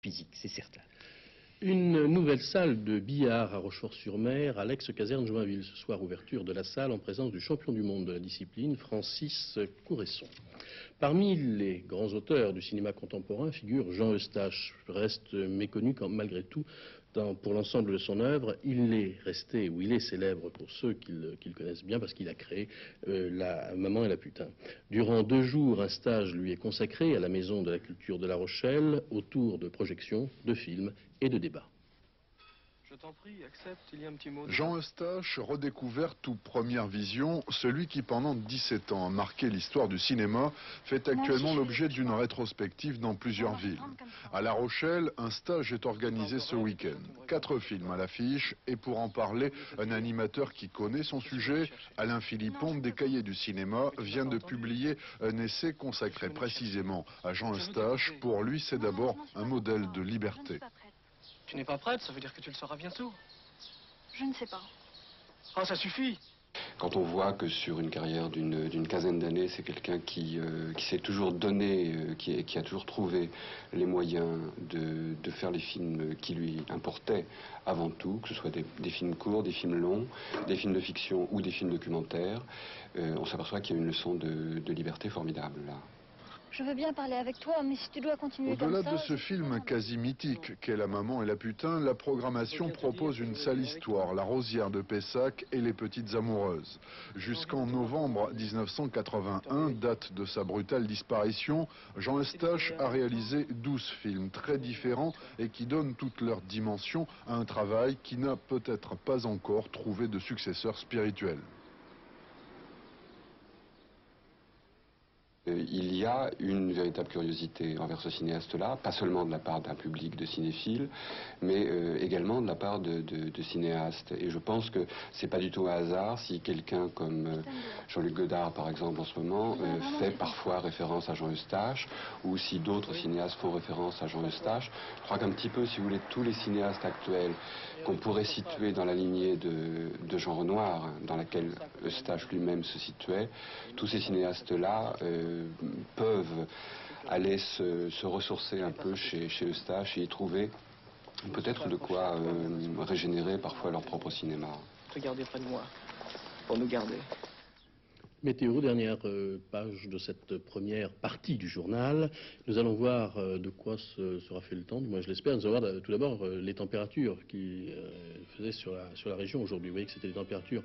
physique, c'est certain. Une nouvelle salle de billard à Rochefort-sur-Mer, à l'ex-caserne Joinville. Ce soir, ouverture de la salle en présence du champion du monde de la discipline, Francis Couresson. Parmi les grands auteurs du cinéma contemporain figure Jean Eustache. Reste méconnu malgré tout pour l'ensemble de son œuvre. Il est resté, ou il est célèbre pour ceux qui le connaissent bien, parce qu'il a créé la Maman et la putain. Durant 2 jours, un stage lui est consacré à la Maison de la Culture de La Rochelle, autour de projections, de films et de débats. Je t'en prie, accepte, il y a un petit mot. Jean Eustache, redécouvert toute première vision, celui qui pendant 17 ans a marqué l'histoire du cinéma, fait actuellement l'objet d'une rétrospective dans plusieurs villes. À La Rochelle, un stage est organisé ce week-end. 4 films à l'affiche, et pour en parler, un animateur qui connaît son sujet, Alain Philippon des Cahiers du cinéma, vient de publier un essai consacré précisément à Jean Eustache. Pour lui, c'est d'abord un modèle de liberté. Tu n'es pas prête, ça veut dire que tu le sauras bientôt. Je ne sais pas. Ah, ça suffit. Quand on voit que sur une carrière d'une quinzaine d'années, c'est quelqu'un qui s'est toujours donné, qui a toujours trouvé les moyens de faire les films qui lui importaient avant tout, que ce soit des films courts, des films longs, des films de fiction ou des films documentaires, on s'aperçoit qu'il y a une leçon de liberté formidable là. Je veux bien parler avec toi, mais si tu dois continuer comme ça... Au-delà de ce film quasi mythique qu'est La Maman et la putain, la programmation propose une sale histoire, La Rosière de Pessac et Les Petites Amoureuses. Jusqu'en novembre 1981, date de sa brutale disparition, Jean Eustache a réalisé 12 films très différents et qui donnent toute leur dimension à un travail qui n'a peut-être pas encore trouvé de successeur spirituel. Il y a une véritable curiosité envers ce cinéaste-là, pas seulement de la part d'un public de cinéphiles, mais également de la part de cinéastes. Et je pense que c'est pas du tout un hasard si quelqu'un comme Jean-Luc Godard, par exemple, en ce moment, fait parfois référence à Jean Eustache, ou si d'autres cinéastes font référence à Jean Eustache. Je crois qu'un petit peu, si vous voulez, tous les cinéastes actuels qu'on pourrait situer dans la lignée de Jean Renoir, dans laquelle Eustache lui-même se situait, tous ces cinéastes-là peuvent aller se ressourcer un peu chez Eustache et y trouver peut-être de quoi régénérer parfois leur propre cinéma. Te garder près de moi, pour nous garder. Météo, dernière page de cette première partie du journal. Nous allons voir de quoi sera fait le temps, du moins je l'espère. Nous allons voir tout d'abord les températures qui faisaient sur la région aujourd'hui. Vous voyez que c'était des températures